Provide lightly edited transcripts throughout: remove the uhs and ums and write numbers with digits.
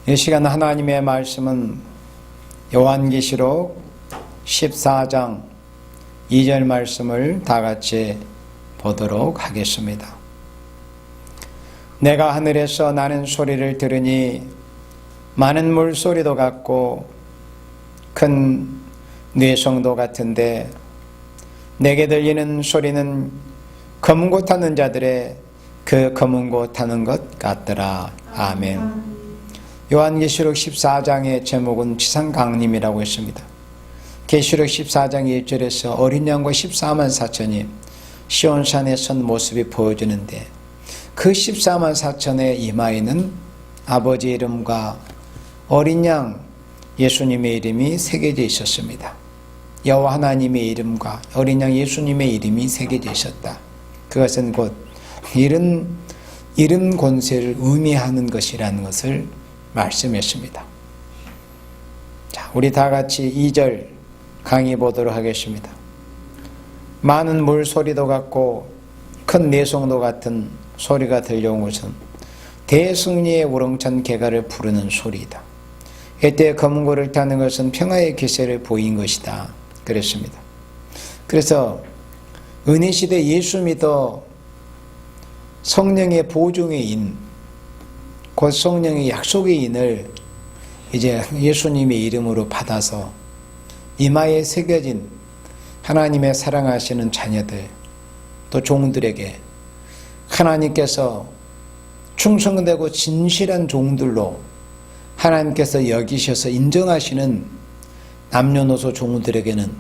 이 시간 하나님의 말씀은 요한계시록 14장 2절 말씀을 다 같이 보도록 하겠습니다. 내가 하늘에서 나는 소리를 들으니 많은 물소리도 같고 큰 뇌성도 같은데 내게 들리는 소리는 검은 고 타는 자들의 그 검은 고 타는 것 같더라. 아멘. 요한계시록 14장의 제목은 지상강림이라고 했습니다. 계시록 14장 1절에서 어린 양과 14만 4천이 시온산에 선 모습이 보여지는데 그 14만 4천의 이마에는 아버지 이름과 어린 양 예수님의 이름이 새겨져 있었습니다. 여호와 하나님의 이름과 어린 양 예수님의 이름이 새겨져 있었다. 그것은 곧 이름 권세를 의미하는 것이라는 것을 말씀했습니다. 자, 우리 다 같이 2절 강의 보도록 하겠습니다. 많은 물소리도 같고 큰 내성도 같은 소리가 들려온 것은 대승리의 우렁찬 개가를 부르는 소리이다. 이때 검은 고를 타는 것은 평화의 기세를 보인 것이다. 그랬습니다. 그래서 은혜시대 예수 믿어 성령의 보증의 인, 곧 성령의 약속의 인을 이제 예수님의 이름으로 받아서 이마에 새겨진 하나님의 사랑하시는 자녀들 또 종들에게 하나님께서 충성되고 진실한 종들로 하나님께서 여기셔서 인정하시는 남녀노소 종들에게는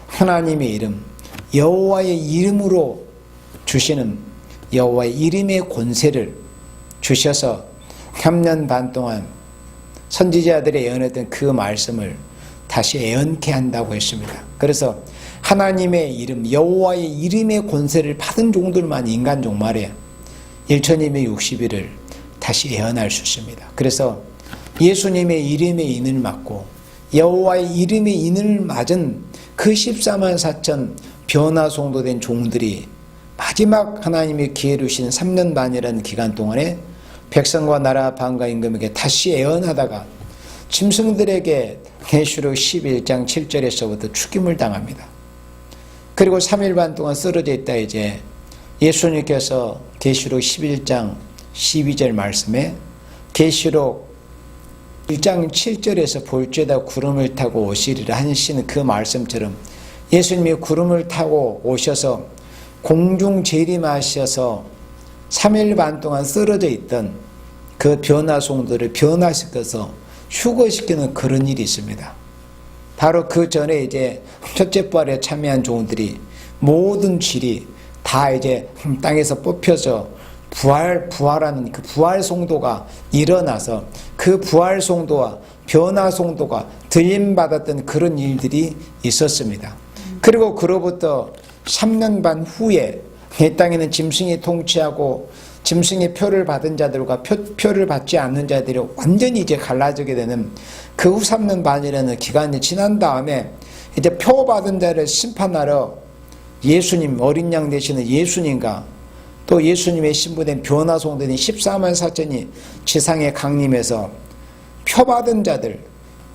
하나님의 이름 여호와의 이름으로 주시는 여호와의 이름의 권세를 주셔서 3년 반 동안 선지자들의 예언했던 그 말씀을 다시 예언케 한다고 했습니다. 그래서 하나님의 이름 여호와의 이름의 권세를 받은 종들만 인간 종말에 1260일을 다시 예언할 수 있습니다. 그래서 예수님의 이름의 인을 맞고 여호와의 이름의 인을 맞은 그 14만 4천 변화 성도된 종들이 마지막 하나님의 기회를 주신 3년 반이라는 기간 동안에 백성과 나라 방과 임금에게 다시 예언하다가 짐승들에게 계시록 11장 7절에서부터 죽임을 당합니다. 그리고 3일 반 동안 쓰러져 있다 이제 예수님께서 계시록 11장 12절 말씀에 계시록 1장 7절에서 볼죄다 구름을 타고 오시리라 하시는 그 말씀처럼 예수님이 구름을 타고 오셔서 공중 재림하셔서 3일 반 동안 쓰러져 있던 그 변화송들을 변화시켜서 휴거시키는 그런 일이 있습니다. 바로 그 전에 이제 첫째 부활에 참여한 종들이 모든 질이 다 이제 땅에서 뽑혀서 부활하는 그 부활송도가 일어나서 그 부활송도와 변화송도가 들림받았던 그런 일들이 있었습니다. 그리고 그로부터 3년 반 후에 이 땅에는 짐승이 통치하고 짐승의 표를 받은 자들과 표를 받지 않는 자들이 완전히 이제 갈라지게 되는 그 후 3년 반이라는 기간이 지난 다음에 이제 표 받은 자를 심판하러 예수님 어린 양 되시는 예수님과 또 예수님의 신부된 변화송된 14만 4천이 지상에 강림해서 표 받은 자들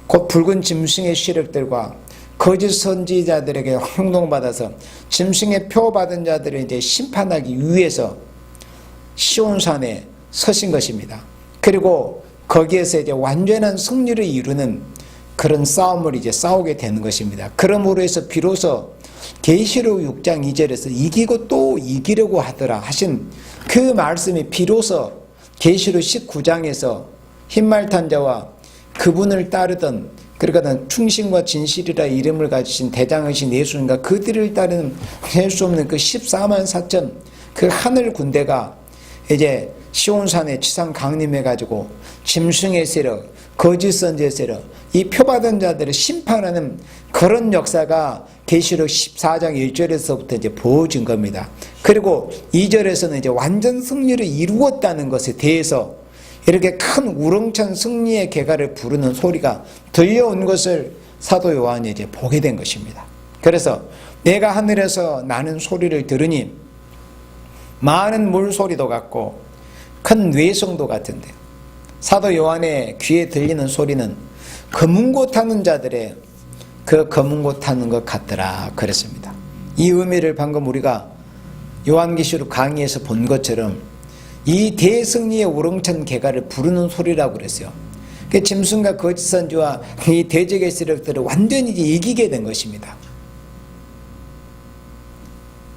곧 붉은 짐승의 시력들과 거짓 선지자들에게 형동받아서 짐승의 표 받은 자들을 이제 심판하기 위해서 시온산에 서신 것입니다. 그리고 거기에서 이제 완전한 승리를 이루는 그런 싸움을 이제 싸우게 되는 것입니다. 그러므로 해서 비로소 계시록 6장 2절에서 이기고 또 이기려고 하더라 하신 그 말씀이 비로소 계시록 19장에서 흰말 탄 자와 그분을 따르던 그러니까 충신과 진실이라 이름을 가지신 대장이신 예수님과 그들을 따르는 할 수 없는 그 14만 4천 그 하늘 군대가 이제 시온산에 지상 강림해가지고 짐승의 세력, 거짓 선지의 세력, 이 표받은 자들을 심판하는 그런 역사가 계시록 14장 1절에서부터 이제 보여진 겁니다. 그리고 2절에서는 이제 완전 승리를 이루었다는 것에 대해서 이렇게 큰 우렁찬 승리의 개가를 부르는 소리가 들려온 것을 사도 요한이 이제 보게 된 것입니다. 그래서 내가 하늘에서 나는 소리를 들으니 많은 물소리도 같고 큰 뇌성도 같은데 사도 요한의 귀에 들리는 소리는 검은고 타는 자들의 그 검은고 타는 것 같더라 그랬습니다. 이 의미를 방금 우리가 요한계시록 강의에서 본 것처럼 이 대승리의 우렁찬 개가를 부르는 소리라고 그랬어요. 그 짐승과 거짓 선지와 이 대적의 세력들을 완전히 이기게 된 것입니다.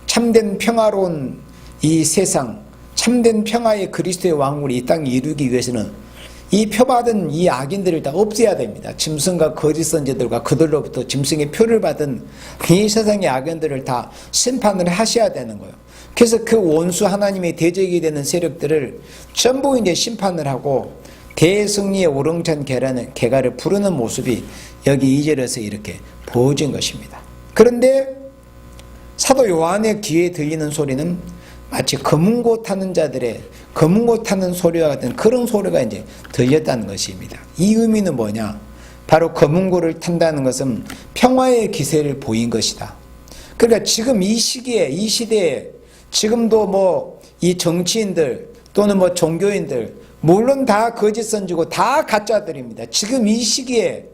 참된 평화로운 이 세상, 참된 평화의 그리스도의 왕국을 이 땅에 이루기 위해서는 이 표받은 이 악인들을 다 없애야 됩니다. 짐승과 거짓 선지들과 그들로부터 짐승의 표를 받은 이 세상의 악인들을 다 심판을 하셔야 되는 거예요. 그래서 그 원수 하나님의 대적이 되는 세력들을 전부 이제 심판을 하고 대승리의 우렁찬 개가를 부르는 모습이 여기 2절에서 이렇게 보여진 것입니다. 그런데 사도 요한의 귀에 들리는 소리는 마치 검은고 타는 자들의 검은고 타는 소리와 같은 그런 소리가 이제 들렸다는 것입니다. 이 의미는 뭐냐? 바로 검은고를 탄다는 것은 평화의 기세를 보인 것이다. 그러니까 지금 이 시기에, 이 시대에 지금도 뭐 이 정치인들 또는 뭐 종교인들 물론 다 거짓 선지고 다 가짜들입니다. 지금 이 시기에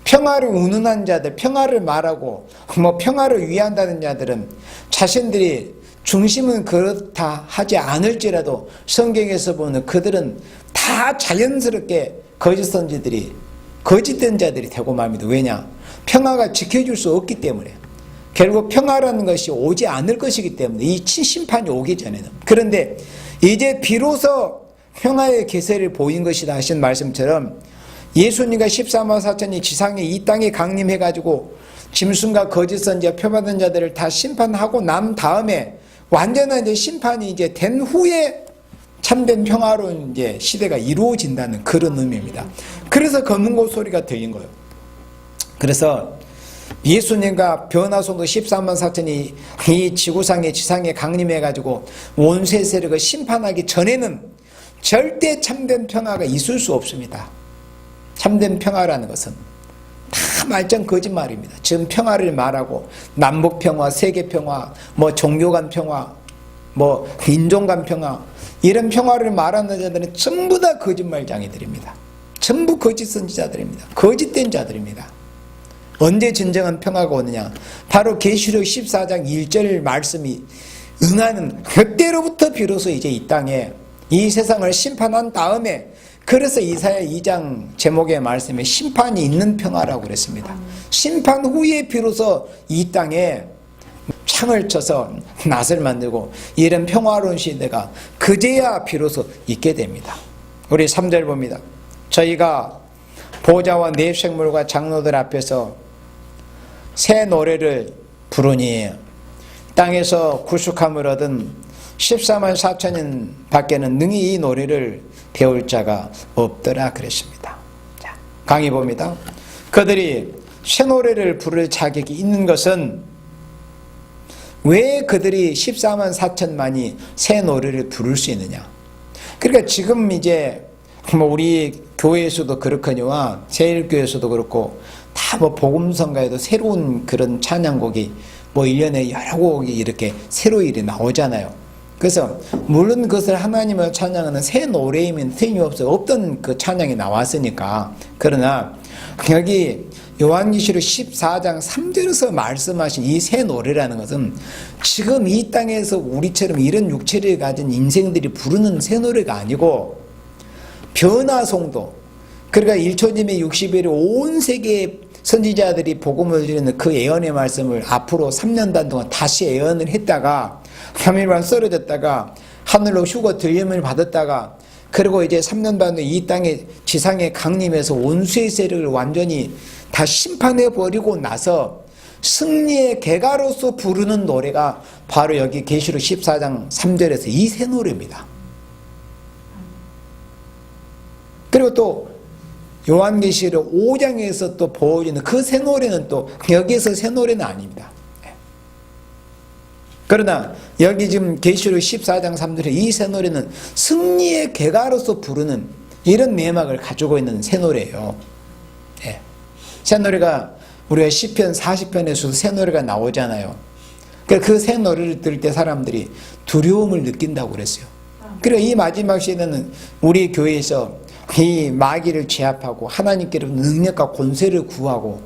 평화를 운운한 자들, 평화를 말하고 뭐 평화를 위한다는 자들은 자신들이 중심은 그렇다 하지 않을지라도 성경에서 보는 그들은 다 자연스럽게 거짓 선지들이 거짓된 자들이 되고 맙니다. 왜냐? 평화가 지켜줄 수 없기 때문에. 결국 평화라는 것이 오지 않을 것이기 때문에 이 심판이 오기 전에는. 그런데 이제 비로소 평화의 기세를 보인 것이다 하신 말씀처럼 예수님과 14만 4천이 지상에 이 땅에 강림해가지고 짐승과 거짓 선지와 표받은 자들을 다 심판하고 난 다음에 완전한 이제 심판이 이제 된 후에 참된 평화로운 이제 시대가 이루어진다는 그런 의미입니다. 그래서 검은고 소리가 들린 거예요. 그래서 예수님과 변화성도 14만 4천이 이 지구상에 지상에 강림해가지고 원세 세력을 심판하기 전에는 절대 참된 평화가 있을 수 없습니다. 참된 평화라는 것은 다 말짱 거짓말입니다. 지금 평화를 말하고 남북 평화, 세계 평화, 뭐 종교 간 평화, 뭐 인종 간 평화 이런 평화를 말하는 자들은 전부 다 거짓말장이들입니다. 전부 거짓 선지자들입니다. 거짓된 자들입니다. 언제 진정한 평화가 오느냐? 바로 계시록 14장 1절 말씀이 응하는 그때로부터 비로소 이제 이 땅에 이 세상을 심판한 다음에 그래서 이사야 2장 제목의 말씀에 심판이 있는 평화라고 그랬습니다. 심판 후에 비로소 이 땅에 창을 쳐서 낫을 만들고 이런 평화로운 시대가 그제야 비로소 있게 됩니다. 우리 3절 봅니다. 저희가 보좌와 네 생물과 장로들 앞에서 새 노래를 부르니 땅에서 구속함을 얻은 14만 4천인 밖에는 능히 이 노래를 배울 자가 없더라 그랬습니다. 자, 강의 봅니다. 그들이 새 노래를 부를 자격이 있는 것은 왜 그들이 14만 4천만이 새 노래를 부를 수 있느냐? 그러니까 지금 이제 뭐 우리 교회에서도 그렇거니와 세일교회에서도 그렇고 다 뭐 복음성가에도 새로운 그런 찬양곡이 뭐 1년에 여러 곡이 이렇게 새로 일이 나오잖아요. 그래서 물론 그것을 하나님을 찬양하는 새 노래이면 틀림없어요. 없던 그 찬양이 나왔으니까. 그러나 여기 요한계시록 14장 3절에서 말씀하신 이 새 노래라는 것은 지금 이 땅에서 우리처럼 이런 육체를 가진 인생들이 부르는 새 노래가 아니고 변화송도, 그러니까 1초님의 60일에 온 세계의 선지자들이 복음을 드리는 그 예언의 말씀을 앞으로 3년간 동안 다시 예언을 했다가 3일만 쓰러졌다가 하늘로 휴거 들림을 받았다가 그리고 이제 3년 반 후에 이 땅에 지상에 강림해서 원수의 세력을 완전히 다 심판해버리고 나서 승리의 개가로서 부르는 노래가 바로 여기 계시록 14장 3절에서 이 새 노래입니다. 그리고 또 요한계시록 5장에서 또 보여주는 그 새 노래는 또 여기에서 새 노래는 아닙니다. 그러나 여기 지금 계시록 14장 3절에 이 새 노래는 승리의 개가로서 부르는 이런 내막을 가지고 있는 새 노래예요. 네. 새 노래가 우리가 시편 40편에서도 새 노래가 나오잖아요. 그 새 노래를 들을 때 사람들이 두려움을 느낀다고 그랬어요. 그리고 이 마지막 시대는 우리 교회에서 이 마귀를 제압하고 하나님께로 능력과 권세를 구하고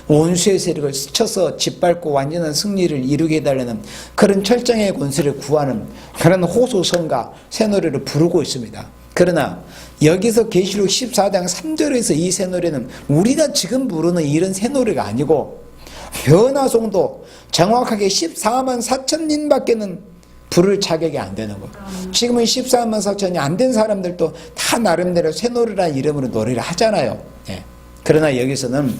원수의 세력을 스쳐서 짓밟고 완전한 승리를 이루게 해달라는 그런 철장의 권세를 구하는 그런 호소성가 새노래를 부르고 있습니다. 그러나 여기서 계시록 14장 3절에서 이 새노래는 우리가 지금 부르는 이런 새노래가 아니고 변화송도 정확하게 14만 4천인밖에는 부를 자격이 안 되는 거예요. 지금은 14만 4천이 안 된 사람들도 다 나름대로 새노래라는 이름으로 노래를 하잖아요. 예. 그러나 여기서는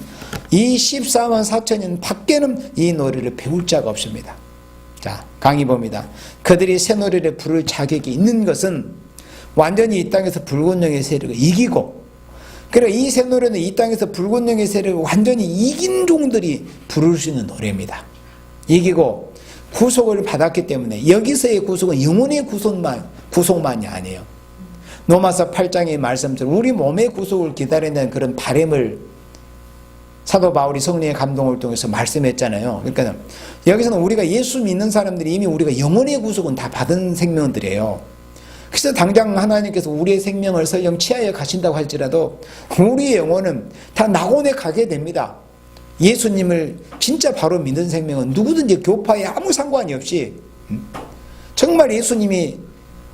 이 14만 4천인 밖에는 이 노래를 배울 자가 없습니다. 자, 강의 봅니다. 그들이 새노래를 부를 자격이 있는 것은 완전히 이 땅에서 붉은 영의 세력을 이기고, 그리고 이 새노래는 이 땅에서 붉은 영의 세력을 완전히 이긴 종들이 부를 수 있는 노래입니다. 이기고 구속을 받았기 때문에 여기서의 구속은 영혼의 구속만이 아니에요. 로마서 8장의 말씀처럼 우리 몸의 구속을 기다리는 그런 바람을 사도 바울이 성령의 감동을 통해서 말씀했잖아요. 그러니까 여기서는 우리가 예수 믿는 사람들이 이미 우리가 영혼의 구속은 다 받은 생명들이에요. 그래서 당장 하나님께서 우리의 생명을 설령 취하여 가신다고 할지라도 우리의 영혼은 다 낙원에 가게 됩니다. 예수님을 진짜 바로 믿는 생명은 누구든지 교파에 아무 상관이 없이 정말 예수님이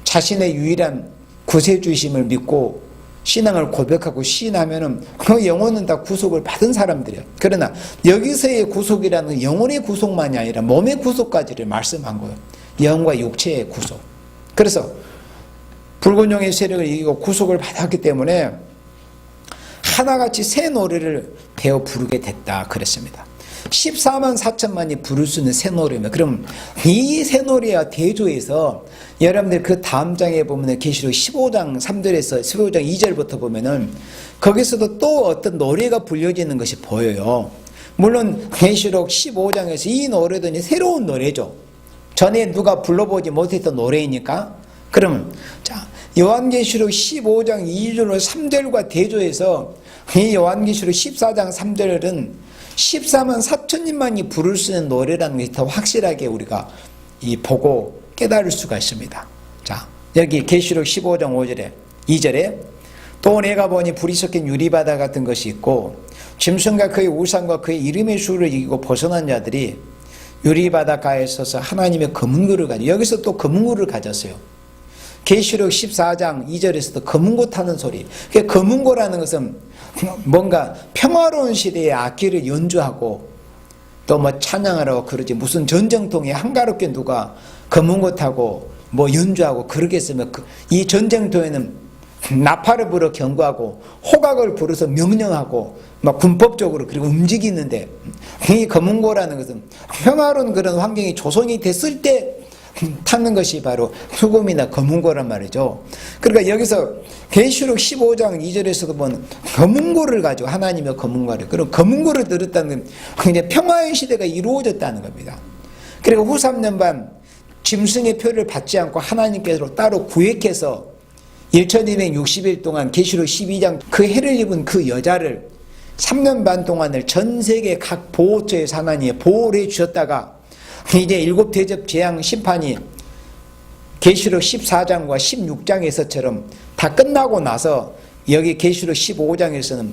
자신의 유일한 구세주이심을 믿고 신앙을 고백하고 시인하면은 그 영혼은 다 구속을 받은 사람들이에요. 그러나 여기서의 구속이라는 영혼의 구속만이 아니라 몸의 구속까지를 말씀한 거예요. 영과 육체의 구속. 그래서 붉은 영의 세력을 이기고 구속을 받았기 때문에 하나같이 새 노래를 배워 부르게 됐다 그랬습니다. 14만 4천만이 부를 수 있는 새 노래면, 그럼 이 새 노래와 대조해서 여러분들 그 다음 장에 보면 계시록 15장 3절에서 15장 2절부터 보면은 거기서도 또 어떤 노래가 불려지는 것이 보여요. 물론 계시록 15장에서 이 노래도 이제 새로운 노래죠. 전에 누가 불러보지 못했던 노래이니까. 그러면 자, 요한계시록 15장 2절로 3절과 대조해서 이 요한계시록 14장 3절은 14만 4천인만이 부를 수 있는 노래라는 것이 더 확실하게 우리가 보고 깨달을 수가 있습니다. 자, 여기 계시록 15장 5절에 2절에 또 내가 보니 불이 섞인 유리바다 같은 것이 있고 짐승과 그의 우상과 그의 이름의 수를 이기고 벗어난 자들이 유리바닷가에 서서 하나님의 검은고를 가지고, 여기서 또 검은고를 가졌어요. 계시록 14장 2절에서도 검은고 타는 소리. 검은고라는 것은 뭔가 평화로운 시대에 악기를 연주하고 또 뭐 찬양하라고 그러지, 무슨 전쟁통에 한가롭게 누가 검은고 타고 뭐 연주하고 그러겠으면 이 전쟁통에는 나팔을 불어 경고하고 호각을 불어서 명령하고 막 군법적으로 그리고 움직이는데, 이 검은고라는 것은 평화로운 그런 환경이 조성이 됐을 때 타는 것이 바로 수금이나 검은고란 말이죠. 그러니까 여기서 계시록 15장 2절에서도 보면 검은고를 가지고 하나님의 검은고를, 그럼 검은고를 들었다는 건 이제 평화의 시대가 이루어졌다는 겁니다. 그리고 후 3년 반 짐승의 표를 받지 않고 하나님께서 따로 구획해서 1260일 동안 계시록 12장 그 해를 입은 그 여자를 3년 반 동안을 전 세계 각 보호처에서 하나님이 보호를 해주셨다가 이제 7 대접 재앙 심판이 계시록 14장과 16장에서처럼 다 끝나고 나서 여기 계시록 15장에서는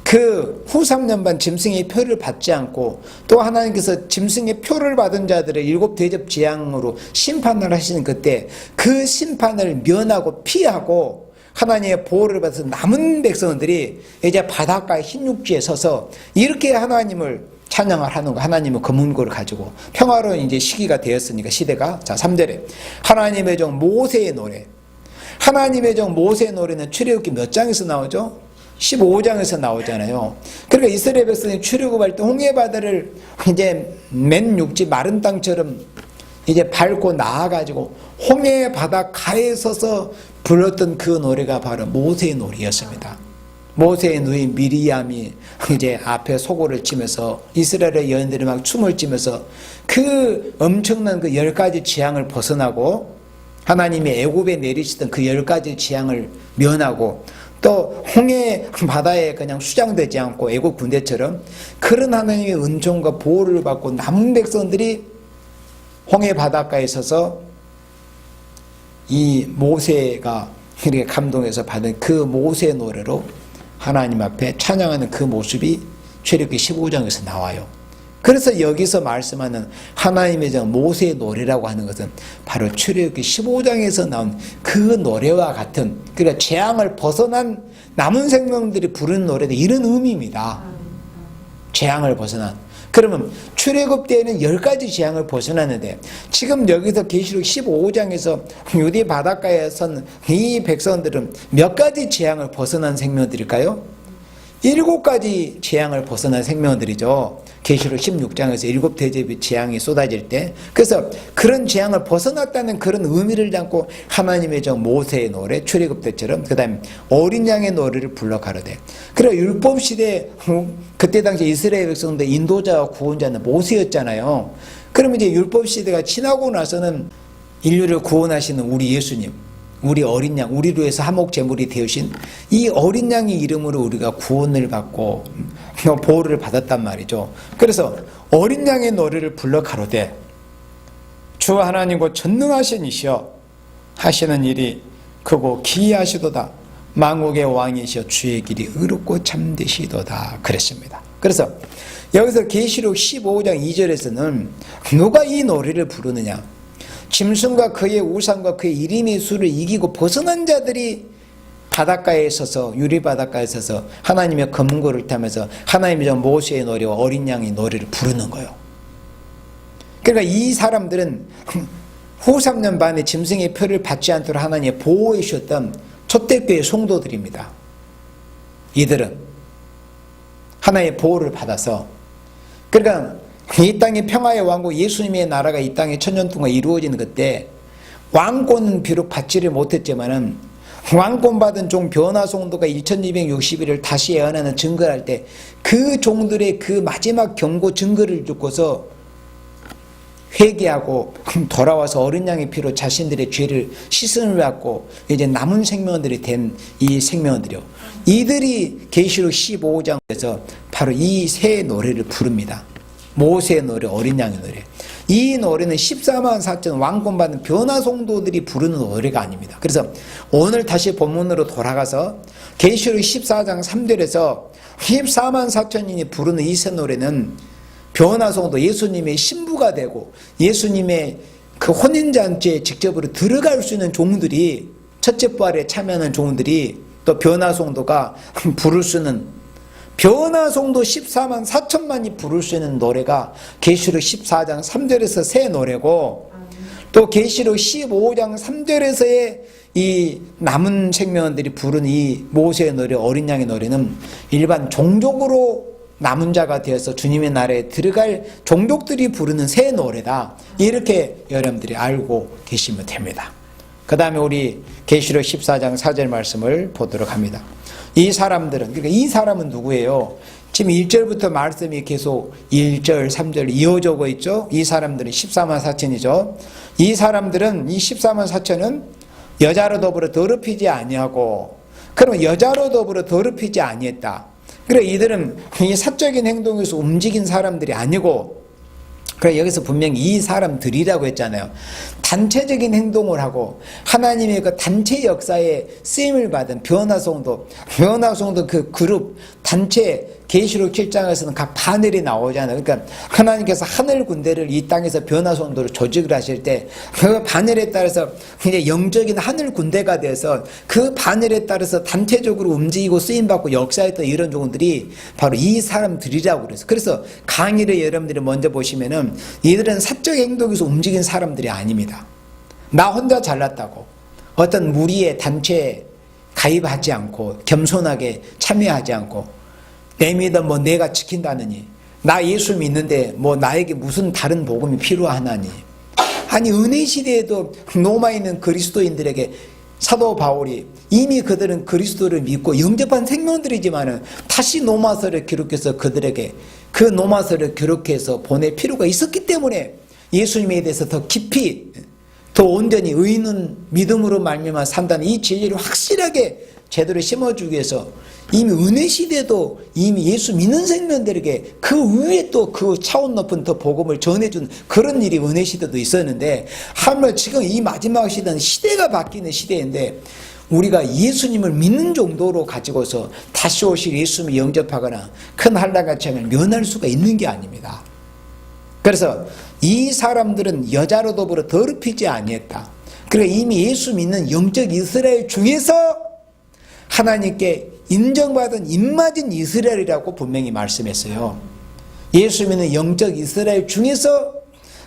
그 후 3년 반 짐승의 표를 받지 않고 또 하나님께서 짐승의 표를 받은 자들을 7 대접 재앙으로 심판을 하시는 그때 그 심판을 면하고 피하고 하나님의 보호를 받아서 남은 백성들이 이제 바닷가의 흰 육지에 서서 이렇게 하나님을 찬양을 하는 거, 하나님은 검은고를 가지고 평화로운 이제 시기가 되었으니까 시대가. 자, 3절에 하나님의 종 모세의 노래. 하나님의 종 모세의 노래는 출애굽기 몇 장에서 나오죠? 15장에서 나오잖아요. 그러니까 이스라엘 백성이 출애굽할 때 홍해 바다를 이제 맨 육지 마른 땅처럼 이제 밟고 나아가지고 홍해 바다 가에 서서 불렀던 그 노래가 바로 모세의 노래였습니다. 모세의 누이 미리암이 이제 앞에 소고를 치면서 이스라엘의 여인들이 막 춤을 추면서 그 엄청난 그 10가지 재앙을 벗어나고 하나님이 애굽에 내리시던 그 10가지 재앙을 면하고 또 홍해 바다에 그냥 수장되지 않고 애굽 군대처럼 그런 하나님의 은총과 보호를 받고 남은 백성들이 홍해 바닷가에 서서 이 모세가 이렇게 감동해서 받은 그 모세의 노래로 하나님 앞에 찬양하는 그 모습이 출애굽기 15장에서 나와요. 그래서 여기서 말씀하는 하나님의 정 모세의 노래라고 하는 것은 바로 출애굽기 15장에서 나온 그 노래와 같은, 그러니까 재앙을 벗어난 남은 생명들이 부르는 노래도 이런 의미입니다. 재앙을 벗어난. 그러면 출애굽 때에는 10가지 재앙을 벗어났는데 지금 여기서 계시록 15장에서 유대 바닷가에 선 이 백성들은 몇 가지 재앙을 벗어난 생명들일까요? 7가지 재앙을 벗어난 생명들이죠. 계시록 16장에서 7대접의 재앙이 쏟아질 때, 그래서 그런 재앙을 벗어났다는 그런 의미를 담고 하나님의 정 모세의 노래, 출애굽 때처럼 그 다음에 어린 양의 노래를 불러 가로되. 그리고 율법시대 그때 당시 이스라엘 백성들 인도자와 구원자는 모세였잖아요. 그러면 이제 율법시대가 지나고 나서는 인류를 구원하시는 우리 예수님, 우리 어린 양, 우리로 해서 화목 제물이 되으신 이 어린 양의 이름으로 우리가 구원을 받고 보호를 받았단 말이죠. 그래서 어린 양의 노래를 불러 가로되 주 하나님 곧 전능하신 이시여 하시는 일이 크고 기이하시도다. 만국의 왕이시여 주의 길이 의롭고 참되시도다. 그랬습니다. 그래서 여기서 계시록 15장 2절에서는 누가 이 노래를 부르느냐? 짐승과 그의 우상과 그의 이름의 수를 이기고 벗어난 자들이 바닷가에 서서, 유리 바닷가에 서서 하나님의 검거를 타면서 하나님의 모세의 노래와 어린 양의 노래를 부르는 거예요. 그러니까 이 사람들은 후 3년 반에 짐승의 표를 받지 않도록 하나님이 보호해 주셨던 초대교회 성도들입니다. 이들은 하나님의 보호를 받아서, 그러니까 이 땅의 평화의 왕국 예수님의 나라가 이 땅에 천년 동안 이루어지는 그때 왕권은 비록 받지를 못했지만은 왕권 받은 종 변화송도가 1260일을 다시 예언하는 증거를 할 때 그 종들의 그 마지막 경고 증거를 듣고서 회개하고 돌아와서 어린 양의 피로 자신들의 죄를 씻음을 받고 이제 남은 생명들이 된 이 생명들이요, 이들이 계시록 15장에서 바로 이 새 노래를 부릅니다. 모세의 노래, 어린 양의 노래. 이 노래는 14만 4천 왕권받은 변화송도들이 부르는 노래가 아닙니다. 그래서 오늘 다시 본문으로 돌아가서 계시록 14장 3절에서 14만 4천인이 부르는 이 새 노래는 변화송도, 예수님의 신부가 되고 예수님의 그 혼인잔치에 직접으로 들어갈 수 있는 종들이, 첫째 부활에 참여하는 종들이 또 변화송도가 부를 수 있는, 변화송도 14만 4천만이 부를 수 있는 노래가 계시록 14장 3절에서 새 노래고, 또 계시록 15장 3절에서의 이 남은 생명들이 부른 이 모세의 노래, 어린 양의 노래는 일반 종족으로 남은 자가 되어서 주님의 나라에 들어갈 종족들이 부르는 새 노래다. 이렇게 여러분들이 알고 계시면 됩니다. 그 다음에 우리 계시록 14장 4절 말씀을 보도록 합니다. 이 사람들은, 그러니까 이 사람은 누구예요? 지금 1절부터 말씀이 계속 1절, 3절 이어져 오고 있죠? 이 사람들은 14만 4천이죠. 이 사람들은, 이 14만 4천은 여자로 더불어 더럽히지 아니하고, 그러면 여자로 더불어 더럽히지 아니했다. 그래, 이들은 이 사적인 행동에서 움직인 사람들이 아니고, 그래, 여기서 분명히 이 사람들이라고 했잖아요. 단체적인 행동을 하고 하나님의 그 단체 역사에 쓰임을 받은 변화송도 그 그룹, 단체, 계시록 7장에서는 각 바늘이 나오잖아요. 그러니까 하나님께서 하늘 군대를 이 땅에서 변화송도로 조직을 하실 때 그 바늘에 따라서 이제 영적인 하늘 군대가 돼서 그 바늘에 따라서 단체적으로 움직이고 쓰임받고 역사했던 이런 종들이 바로 이 사람들이라고 그래서. 그래서 강의를 여러분들이 먼저 보시면은 이들은 사적 행동에서 움직인 사람들이 아닙니다. 나 혼자 잘났다고 어떤 무리의 단체에 가입하지 않고 겸손하게 참여하지 않고 내 믿음 뭐 내가 지킨다느니, 나 예수 믿는데 뭐 나에게 무슨 다른 복음이 필요하나니. 아니, 은혜 시대에도 로마에 있는 그리스도인들에게 사도 바울이 이미 그들은 그리스도를 믿고 영접한 생명들이지만은 다시 로마서를 기록해서 그들에게 그 로마서를 기록해서 보낼 필요가 있었기 때문에 예수님에 대해서 더 깊이, 더 온전히 의인은 믿음으로 말미암아 산다는 이 진리를 확실하게 제대로 심어주기 위해서 이미 은혜 시대도 이미 예수 믿는 생명들에게 그 위에 또 그 차원 높은 더 복음을 전해준 그런 일이 은혜 시대도 있었는데, 하물며 지금 이 마지막 시대는 시대가 바뀌는 시대인데 우리가 예수님을 믿는 정도로 가지고서 다시 오실 예수님을 영접하거나 큰 한량같이 하면 면할 수가 있는 게 아닙니다. 그래서 이 사람들은 여자로 더불어 더럽히지 아니했다. 그리고 이미 예수 믿는 영적 이스라엘 중에서 하나님께 인정받은 입맞은 이스라엘이라고 분명히 말씀했어요. 예수 믿는 영적 이스라엘 중에서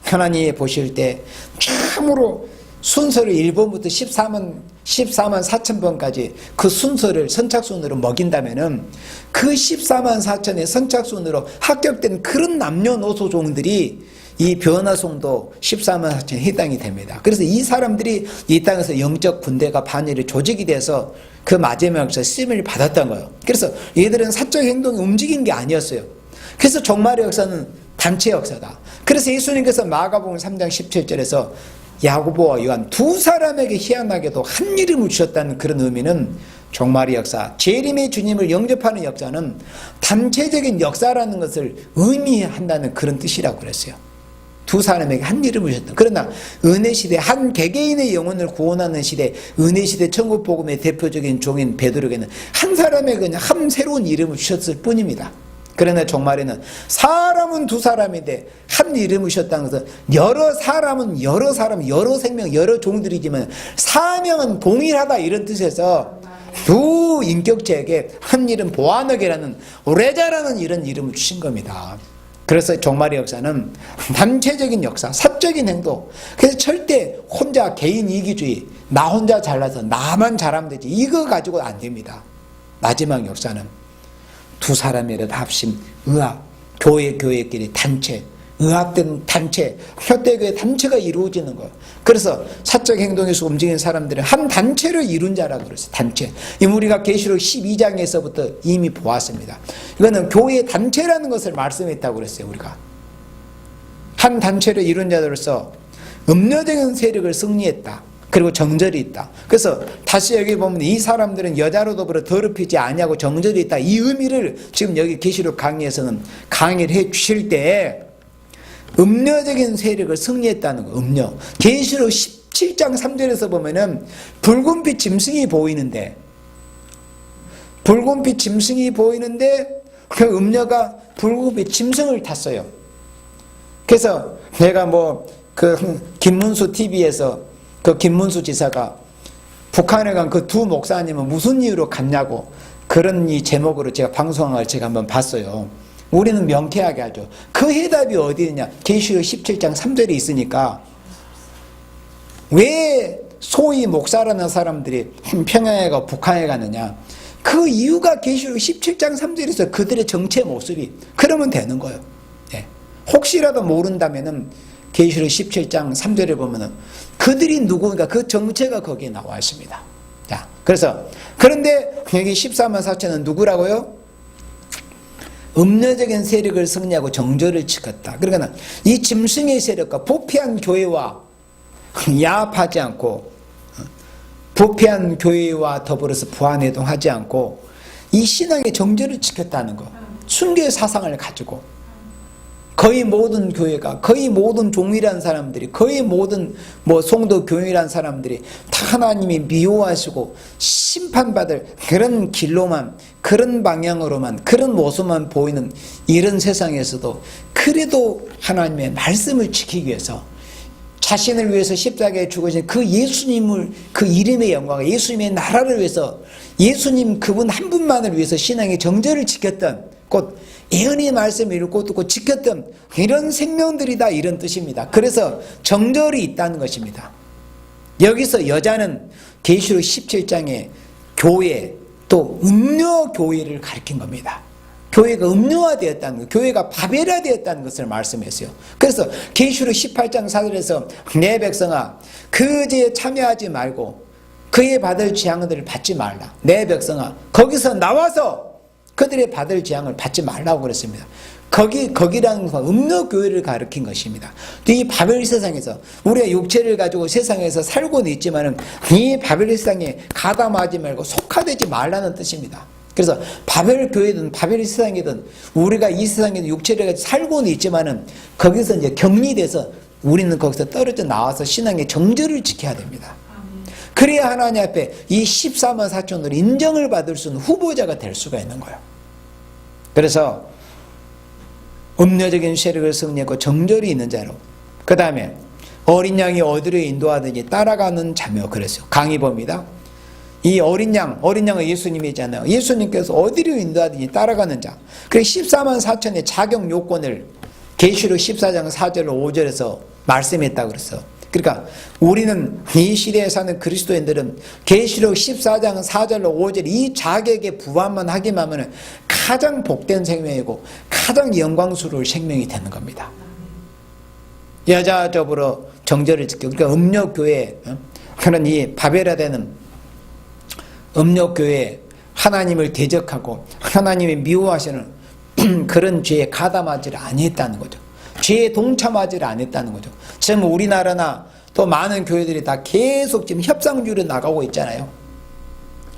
하나님이 보실 때 참으로 순서를 1번부터 14만 4천 번까지 그 순서를 선착순으로 먹인다면은 그 14만 4천의 선착순으로 합격된 그런 남녀노소종들이 이 변화송도 14만 4천에 해당이 됩니다. 그래서 이 사람들이 이 땅에서 영적 군대가 반열에 조직이 돼서 그 마지막에서 쓰임을 받았던 거예요. 그래서 얘들은 사적 행동이 움직인 게 아니었어요. 그래서 종말의 역사는 단체 역사다. 그래서 예수님께서 마가복음 3장 17절에서 야고보와 요한 두 사람에게 희한하게도 한 이름을 주셨다는 그런 의미는 종말의 역사, 재림의 주님을 영접하는 역사는 단체적인 역사라는 것을 의미한다는 그런 뜻이라고 그랬어요. 두 사람에게 한 이름을 주셨다. 그러나 은혜시대 한 개개인의 영혼을 구원하는 시대, 은혜시대 천국복음의 대표적인 종인 베드로에게는 한 사람에게 그냥 한 새로운 이름을 주셨을 뿐입니다. 그러나 종말에는 사람은 두 사람인데 한 이름을 주셨다는 것은 여러 사람은 여러 사람, 여러 생명, 여러 종들이지만 사명은 동일하다 이런 뜻에서 두 인격체에게 한 이름 보아너게라는 오레자라는 이런 이름을 주신 겁니다. 그래서 종말의 역사는 단체적인 역사, 사적인 행동. 그래서 절대 혼자 개인 이기주의, 나 혼자 잘나서 나만 잘하면 되지 이거 가지고 안 됩니다. 마지막 역사는 두 사람이라도 합심, 의합, 교회끼리 단체, 의합된 단체, 협대교회 단체가 이루어지는 거예요. 그래서 사적 행동에서 움직이는 사람들은 한 단체를 이룬 자라고 그랬어요. 단체. 우리가 계시록 12장에서부터 이미 보았습니다. 이거는 교회 단체라는 것을 말씀했다고 그랬어요. 우리가 한 단체를 이룬 자로서 음료적인 세력을 승리했다. 그리고 정절이 있다. 그래서 다시 여기 보면 이 사람들은 여자로 더불어 더럽히지 아니하고 정절이 있다. 이 의미를 지금 여기 계시록 강의에서는 강의를 해 주실 때 음료적인 세력을 승리했다는 거. 음료. 계시록 17장 3절에서 보면은 붉은빛 짐승이 보이는데 붉은빛 짐승이 보이는데 그 음료가 붉은빛 짐승을 탔어요. 그래서 내가 그 김문수 TV에서 그 김문수 지사가 북한에 간 그 두 목사님은 무슨 이유로 갔냐고 그런 이 제목으로 제가 방송한 걸 제가 한번 봤어요. 우리는 명쾌하게 하죠. 그 해답이 어디 있냐? 계시록 17장 3절에 있으니까 왜 소위 목사라는 사람들이 평양에 가고 북한에 가느냐? 그 이유가 계시록 17장 3절에서 그들의 정체 모습이 그러면 되는 거예요. 예. 혹시라도 모른다면은 계시록 17장 3절에 보면은 그들이 누구인가 그 정체가 거기에 나와 있습니다. 자, 그래서 그런데 여기 14만 4천은 누구라고요? 음료적인 세력을 승리하고 정절을 지켰다. 그러니까 이 짐승의 세력과 부패한 교회와 야합하지 않고 부패한 교회와 더불어서 부안해동하지 않고 이 신앙의 정절을 지켰다는 거. 순교의 사상을 가지고 거의 모든 교회가 거의 모든 종이란 사람들이 거의 모든 송도 교회란 사람들이 다 하나님이 미워하시고 심판받을 그런 길로만 그런 방향으로만 그런 모습만 보이는 이런 세상에서도 그래도 하나님의 말씀을 지키기 위해서 자신을 위해서 십자가에 죽으신 그 예수님을 그 이름의 영광 예수님의 나라를 위해서 예수님 그분 한 분만을 위해서 신앙의 정절을 지켰던 곧 예언의 말씀을 읽고 듣고 지켰던 이런 생명들이다 이런 뜻입니다. 그래서 정절이 있다는 것입니다. 여기서 여자는 계시록 17장에 교회 또 음료교회를 가리킨 겁니다. 교회가 음료화되었다는 것, 교회가 바벨화되었다는 것을 말씀했어요. 그래서 계시록 18장 4절에서 내 백성아 그 죄에 참여하지 말고 그의 받을 재앙들을 받지 말라. 내 백성아 거기서 나와서 그들의 받을 재앙을 받지 말라고 그랬습니다. 거기라는 건 음료교회를 가리킨 것입니다. 이 바벨 세상에서 우리가 육체를 가지고 세상에서 살고는 있지만 이 바벨 세상에 가담하지 말고 속하되지 말라는 뜻입니다. 그래서 바벨 교회든 바벨 세상이든 우리가 이 세상에서 육체를 가지고 살고는 있지만 거기서 이제 격리돼서 우리는 거기서 떨어져 나와서 신앙의 정절을 지켜야 됩니다. 그래야 하나님 앞에 이 14만 4천으로 인정을 받을 수 있는 후보자가 될 수가 있는 거예요. 그래서 음료적인 세력을 승리하고 정절이 있는 자로, 그 다음에 어린 양이 어디로 인도하든지 따라가는 자며 그랬어요. 강의 봅니다. 이 어린 양은 예수님이잖아요. 예수님께서 어디로 인도하든지 따라가는 자. 그래서 14만 4천의 자격 요건을 계시록 14장 4절 5절에서 말씀했다고 그랬어요. 그러니까 우리는 이 시대에 사는 그리스도인들은 계시록 14장 4절 5절 이 자격에 부합만 하기만 하면 가장 복된 생명이고 가장 영광스러울 생명이 되는 겁니다. 여자적으로 정절을 지키고, 그러니까 음욕교회, 그런 이 바벨화되는 음욕교회, 하나님을 대적하고 하나님이 미워하시는 그런 죄에 가담하지를 아니했다는 거죠. 죄에 동참하지를 않았다는 거죠. 지금 우리나라나 또 많은 교회들이 다 계속 지금 협상주의로 나가고 있잖아요.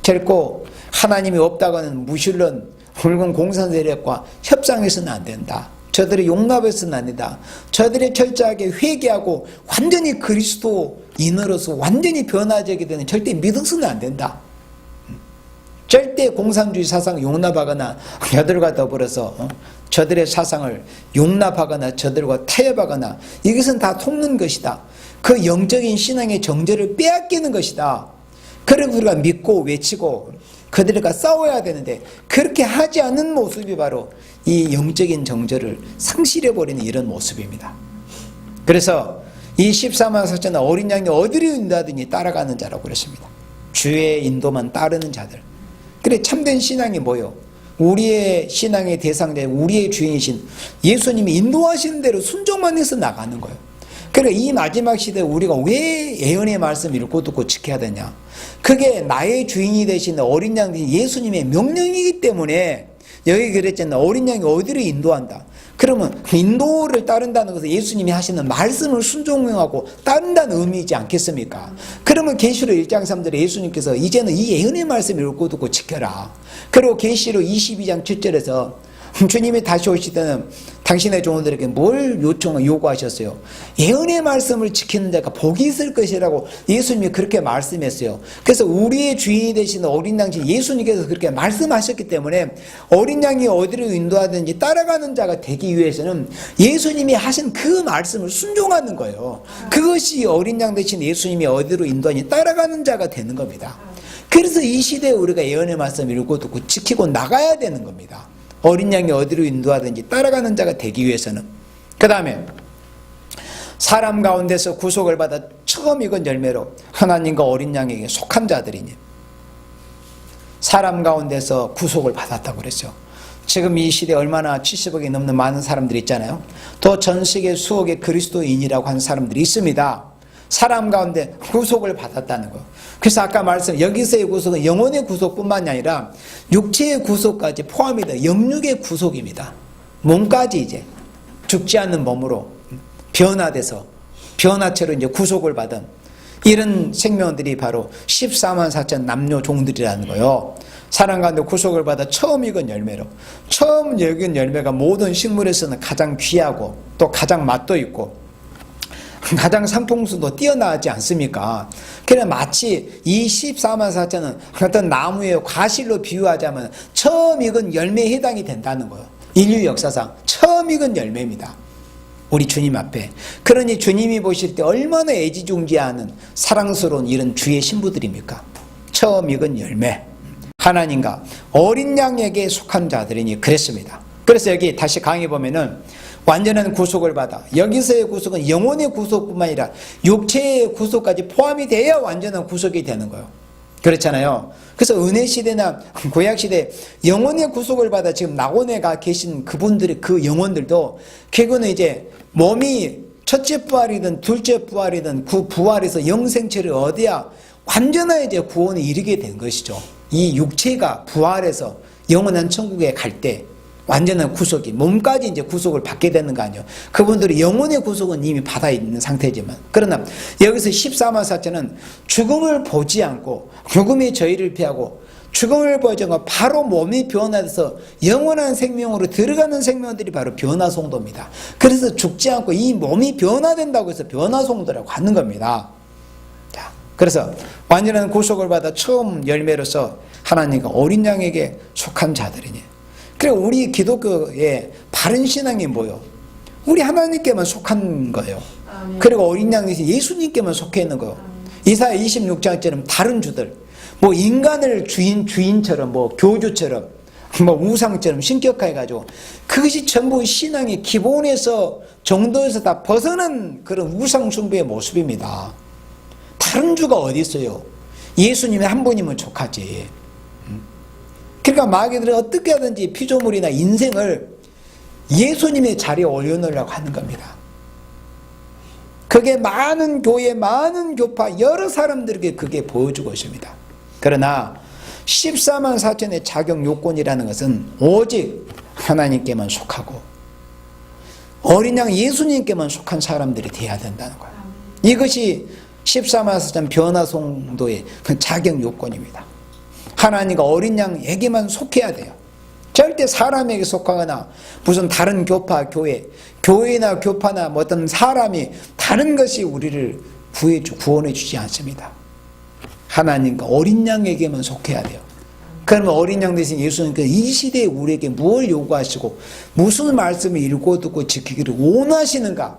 결코 하나님이 없다고는 무신론 붉은 공산 세력과 협상해서는 안 된다. 저들이 용납해서는 안 된다. 저들이 철저하게 회개하고 완전히 그리스도인으로서 완전히 변화되게 되는 절대 믿어서는 안 된다. 절대 공산주의 사상을 용납하거나 저들과 더불어서 저들의 사상을 용납하거나 저들과 타협하거나 이것은 다 속는 것이다. 그 영적인 신앙의 정절을 빼앗기는 것이다. 그리고 우리가 믿고 외치고 그들과 싸워야 되는데 그렇게 하지 않는 모습이 바로 이 영적인 정절을 상실해버리는 이런 모습입니다. 그래서 이 14만 4천은 어린 양이 어디로 인도하든지 따라가는 자라고 그랬습니다. 주의 인도만 따르는 자들. 그래, 참된 신앙이 뭐요? 우리의 신앙의 대상자, 우리의 주인이신 예수님이 인도하시는 대로 순종만 해서 나가는 거예요. 그러니까 이 마지막 시대에 우리가 왜 예언의 말씀을 읽고 듣고 지켜야 되냐? 그게 나의 주인이 되신 어린 양 예수님의 명령이기 때문에 여기 그랬잖아요. 어린 양이 어디로 인도한다. 그러면 인도를 따른다는 것은 예수님이 하시는 말씀을 순종하고 따른다는 의미이지 않겠습니까? 그러면 계시록 1장 3절에 예수님께서 이제는 이 예언의 말씀을 읽고 듣고 지켜라. 그리고 계시록 22장 7절에서 주님이 다시 오실 때는 당신의 종들에게 뭘 요구하셨어요? 예언의 말씀을 지키는 자가 복이 있을 것이라고 예수님이 그렇게 말씀했어요. 그래서 우리의 주인이 되시는 어린 양신 예수님께서 그렇게 말씀하셨기 때문에 어린 양이 어디로 인도하든지 따라가는 자가 되기 위해서는 예수님이 하신 그 말씀을 순종하는 거예요. 그것이 어린 양 되신 예수님이 어디로 인도하든지 따라가는 자가 되는 겁니다. 그래서 이 시대에 우리가 예언의 말씀을 읽고 듣고 지키고 나가야 되는 겁니다. 어린 양이 어디로 인도하든지 따라가는 자가 되기 위해서는. 그 다음에 사람 가운데서 구속을 받아 처음 익은 열매로 하나님과 어린 양에게 속한 자들이니 사람 가운데서 구속을 받았다고 그랬죠. 지금 이 시대에 얼마나 70억이 넘는 많은 사람들이 있잖아요. 또 전 세계 수억의 그리스도인이라고 하는 사람들이 있습니다. 사람 가운데 구속을 받았다는 거예요. 그래서 아까 말씀 여기서의 구속은 영혼의 구속뿐만이 아니라 육체의 구속까지 포함이 돼 영육의 구속입니다. 몸까지 이제 죽지 않는 몸으로 변화돼서 변화체로 이제 구속을 받은 이런 생명들이 바로 14만 4천 남녀 종들이라는 거예요. 사람 가운데 구속을 받아 처음 익은 열매로, 처음 익은 열매가 모든 식물에서는 가장 귀하고 또 가장 맛도 있고 가장 상품수도 뛰어나지 않습니까? 그래 마치 이 14만 4천은 어떤 나무의 과실로 비유하자면 처음 익은 열매에 해당이 된다는 거예요. 인류 역사상 처음 익은 열매입니다. 우리 주님 앞에. 그러니 주님이 보실 때 얼마나 애지중지하는 사랑스러운 이런 주의 신부들입니까? 처음 익은 열매. 하나님과 어린 양에게 속한 자들이니 그랬습니다. 그래서 여기 다시 강의 보면은 완전한 구속을 받아 여기서의 구속은 영혼의 구속뿐만 아니라 육체의 구속까지 포함이 돼야 완전한 구속이 되는 거예요. 그렇잖아요. 그래서 은혜 시대나 구약 시대 영혼의 구속을 받아 지금 낙원에 가 계신 그분들의 그 영혼들도 결국은 이제 몸이 첫째 부활이든 둘째 부활이든 그 부활에서 영생체를 얻어야 완전한 이제 구원에 이르게 된 것이죠. 이 육체가 부활해서 영원한 천국에 갈 때 완전한 구속이 몸까지 이제 구속을 받게 되는 거 아니에요. 그분들이 영혼의 구속은 이미 받아 있는 상태지만 그러나 여기서 14만 4천은 죽음을 보지 않고 죽음의 저희를 피하고 죽음을 보지 않고 바로 몸이 변화돼서 영원한 생명으로 들어가는 생명들이 바로 변화송도입니다. 그래서 죽지 않고 이 몸이 변화된다고 해서 변화송도라고 하는 겁니다. 자, 그래서 완전한 구속을 받아 처음 열매로서 하나님과 어린 양에게 속한 자들이니. 그리고 우리 기독교의 바른 신앙이 뭐요? 우리 하나님께만 속한 거예요. 그리고 어린 양이 예수님께만 속해 있는 거예요. 이사야 26장처럼 다른 주들, 뭐 인간을 주인처럼, 뭐 교주처럼, 뭐 우상처럼 신격화해가지고 그것이 전부 신앙의 기본에서 정도에서 다 벗어난 그런 우상 숭배의 모습입니다. 다른 주가 어디 있어요? 예수님이 한 분이면 족하지. 그러니까 마귀들은 어떻게 하든지 피조물이나 인생을 예수님의 자리에 올려놓으려고 하는 겁니다. 그게 많은 교회, 많은 교파, 여러 사람들에게 그게 보여주고 있습니다. 그러나 14만 4천의 자격 요건이라는 것은 오직 하나님께만 속하고 어린 양 예수님께만 속한 사람들이 돼야 된다는 거예요. 이것이 14만 4천 변화송도의 자격 요건입니다. 하나님과 어린 양에게만 속해야 돼요. 절대 사람에게 속하거나 무슨 다른 교파, 교회나 교파나 뭐 어떤 사람이 다른 것이 우리를 구원해 주지 않습니다. 하나님과 어린 양에게만 속해야 돼요. 그러면 어린 양 대신 예수님께서 이 시대에 우리에게 무엇을 요구하시고 무슨 말씀을 읽고 듣고 지키기를 원하시는가,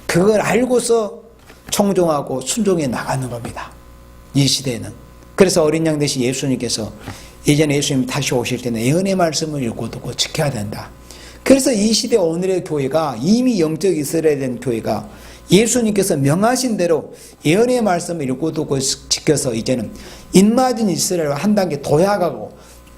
그걸 알고서 청종하고 순종해 나가는 겁니다. 이 시대에는. 그래서 어린 양 대신 예수님께서 예전에 예수님 다시 오실 때는 예언의 말씀을 읽고 듣고 지켜야 된다. 그래서 이 시대 오늘의 교회가 이미 영적 이스라엘에 된 교회가 예수님께서 명하신 대로 예언의 말씀을 읽고 듣고 지켜서 이제는 입맞은 이스라엘과 한 단계 도약하고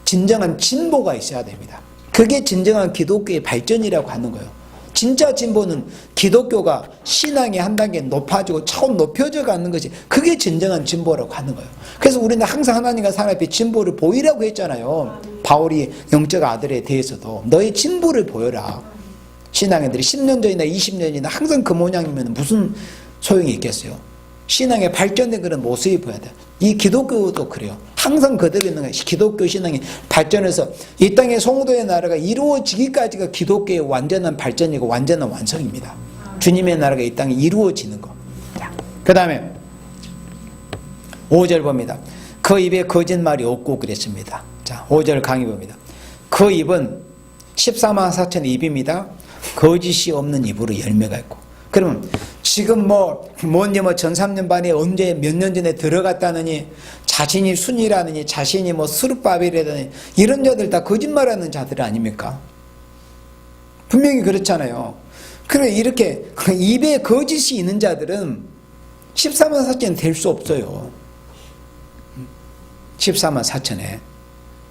진정한 진보가 있어야 됩니다. 그게 진정한 기독교의 발전이라고 하는 거예요. 진짜 진보는 기독교가 신앙이 한 단계 높아지고 차원 높여져 가는 것이, 그게 진정한 진보라고 하는 거예요. 그래서 우리는 항상 하나님과 사람 앞에 진보를 보이라고 했잖아요. 바울이 영적 아들에 대해서도 너의 진보를 보여라. 신앙인들이 10년 전이나 20년이나 항상 그 모양이면 무슨 소용이 있겠어요. 신앙의 발전된 그런 모습이 보여야 돼요. 이 기독교도 그래요. 항상 그대로 있는 거예요. 기독교 신앙이 발전해서 이 땅의 성도의 나라가 이루어지기까지가 기독교의 완전한 발전이고 완전한 완성입니다. 주님의 나라가 이 땅에 이루어지는 거. 그 다음에 5절 봅니다. 그 입에 거짓말이 없고 그랬습니다. 자, 5절 강의 봅니다. 그 입은 14만 4천의 입입니다. 거짓이 없는 입으로 열매가 있고. 그러면 지금 뭔지 1300년 반에 언제 몇 년 전에 들어갔다느니, 자신이 순이라느니, 자신이 스룹바벨이라느니, 이런 자들 다 거짓말하는 자들 아닙니까? 분명히 그렇잖아요. 그래, 이렇게 입에 거짓이 있는 자들은 14만 4천 될 수 없어요. 14만 4천에.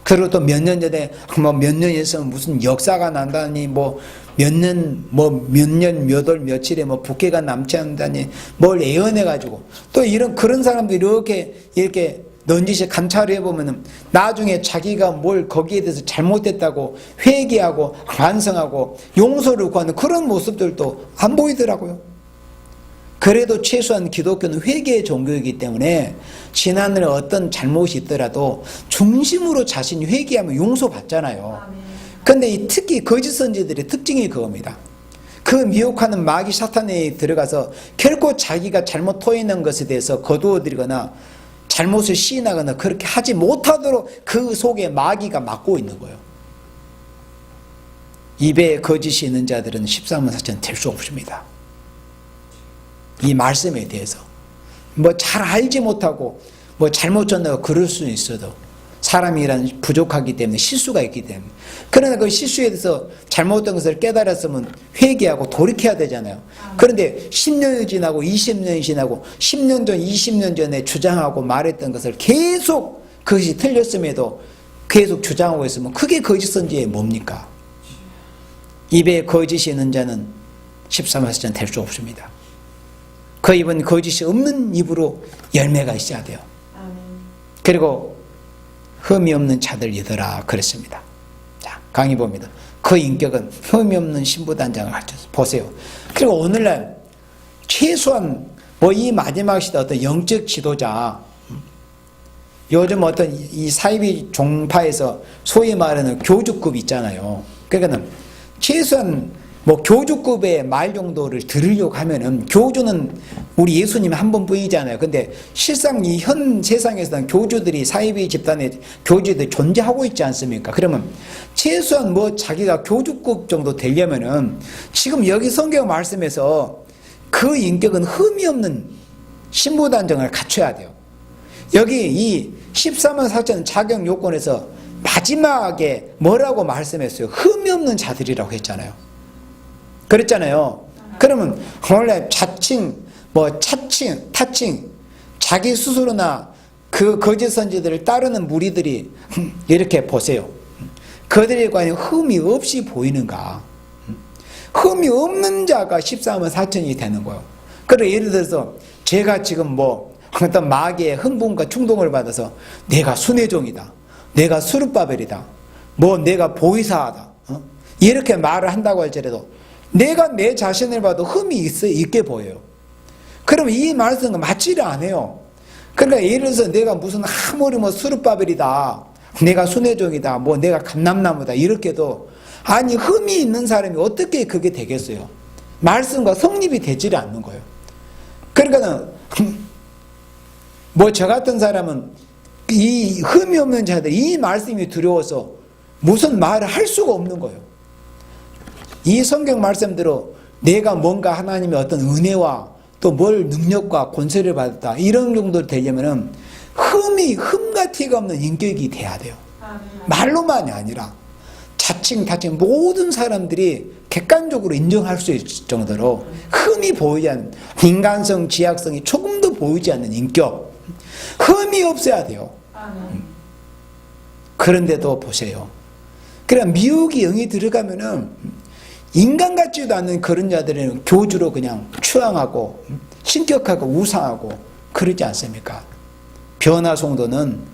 그리고 또 몇 년 전에 몇 년에서 무슨 역사가 난다니, 몇 년, 몇 월, 며칠에 북해가 남지 않다니 뭘 예언해가지고, 또 그런 사람들이 이렇게 넌지시 감찰을 해보면은 나중에 자기가 뭘 거기에 대해서 잘못됐다고 회개하고 반성하고 용서를 구하는 그런 모습들도 안 보이더라고요. 그래도 최소한 기독교는 회개의 종교이기 때문에 지난날에 어떤 잘못이 있더라도 중심으로 자신이 회개하면 용서받잖아요. 그런데 특히 거짓 선지자들의 특징이 그겁니다. 그 미혹하는 마귀 사탄에 들어가서 결코 자기가 잘못 토해낸 것에 대해서 거두어들이거나 잘못을 시인하거나 그렇게 하지 못하도록 그 속에 마귀가 막고 있는 거예요. 입에 거짓이 있는 자들은 14만 4천 될 수 없습니다. 이 말씀에 대해서 잘 알지 못하고 잘못 전하고 그럴 수는 있어도 사람이란 부족하기 때문에 실수가 있기 때문에, 그러나 그 실수에 대해서 잘못된 것을 깨달았으면 회개하고 돌이켜야 되잖아요. 그런데 10년이 지나고 20년이 지나고 10년 전 20년 전에 주장하고 말했던 것을 계속 그것이 틀렸음에도 계속 주장하고 있으면 그게 거짓 선지자의 뭡니까? 입에 거짓이 있는 자는 14만 4천 될 수 없습니다. 그 입은 거짓이 없는 입으로 열매가 있어야 돼요. 그리고 흠이 없는 자들이더라 그랬습니다. 자, 강의 봅니다. 그 인격은 흠이 없는 신부단장을 가르쳤어요. 보세요. 그리고 오늘날 최소한 이 마지막 시대 어떤 영적 지도자, 요즘 어떤 이 사이비 종파에서 소위 말하는 교주급 있잖아요. 그러니까 최소한 뭐 교주급의 말 정도를 들으려고 하면은 교주는 우리 예수님 한 분뿐이잖아요. 근데 실상 이 현 세상에서는 교주들이 사이비 집단의 교주들이 존재하고 있지 않습니까? 그러면 최소한 뭐 자기가 교주급 정도 되려면은 지금 여기 성경 말씀에서 그 인격은 흠이 없는 신부단정을 갖춰야 돼요. 여기 이 14만 4천 자격 요건에서 마지막에 뭐라고 말씀했어요? 흠이 없는 자들이라고 했잖아요. 그랬잖아요. 그러면 원래 자칭, 뭐 차칭, 타칭, 자기 스스로나 그 거짓 선지들을 따르는 무리들이 이렇게 보세요. 그들이 과연 흠이 없이 보이는가? 흠이 없는 자가 14만 4천이 되는 거예요. 그래 예를 들어서 제가 지금 뭐 어떤 마귀의 흥분과 충동을 받아서 내가 순회종이다, 내가 수르바벨이다, 뭐 내가 보이사하다, 이렇게 말을 한다고 할지라도 내가 내 자신을 봐도 흠이 있게 보여요. 그러면 이 말씀은 맞지를 않아요. 그러니까 예를 들어서 내가 무슨 아무리 뭐 수르바벨이다, 내가 순회종이다, 뭐 내가 감람나무다 이렇게도 아니 흠이 있는 사람이 어떻게 그게 되겠어요? 말씀과 성립이 되지를 않는 거예요. 그러니까 뭐 저 같은 사람은 이 흠이 없는 자들 이 말씀이 두려워서 무슨 말을 할 수가 없는 거예요. 이 성경 말씀대로 내가 뭔가 하나님의 어떤 은혜와 또 뭘 능력과 권세를 받았다 이런 정도 되려면은 흠과 티가 없는 인격이 돼야 돼요. 말로만이 아니라 자칭 타칭 모든 사람들이 객관적으로 인정할 수 있을 정도로 흠이 보이지 않는 인간성 지약성이 조금도 보이지 않는 인격, 흠이 없어야 돼요. 그런데도 보세요. 그냥 미혹이 영이 들어가면은 인간 같지도 않은 그런 자들은 교주로 그냥 추앙하고 신격하고 우상하고 그러지 않습니까? 변화성도는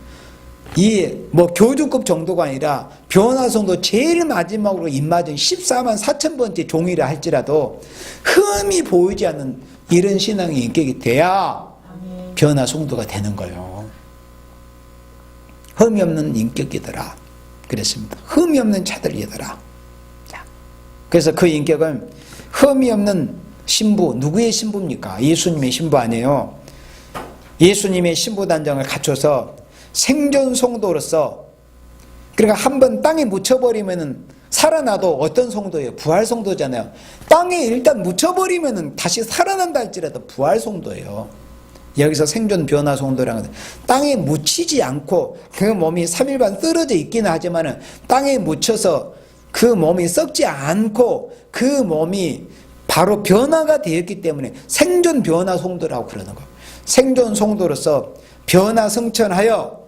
이 뭐 교주급 정도가 아니라 변화성도 제일 마지막으로 입맞은 14만 4천 번째 종이라 할지라도 흠이 보이지 않는 이런 신앙의 인격이 돼야 변화성도가 되는 거예요. 흠이 없는 인격이더라 그랬습니다. 흠이 없는 자들이더라. 그래서 그 인격은 흠이 없는 신부, 누구의 신부입니까? 예수님의 신부 아니에요. 예수님의 신부 단정을 갖춰서 생존 성도로서, 그러니까 한번 땅에 묻혀버리면은 살아나도 어떤 성도예요? 부활 성도잖아요. 땅에 일단 묻혀버리면은 다시 살아난다 할지라도 부활 성도예요. 여기서 생존 변화 성도라는 것은 땅에 묻히지 않고 그 몸이 3일 반 쓰러져 있기는 하지만은 땅에 묻혀서 그 몸이 썩지 않고 그 몸이 바로 변화가 되었기 때문에 생존 변화 성도라고 그러는 거예요. 생존 성도로서 변화 성천하여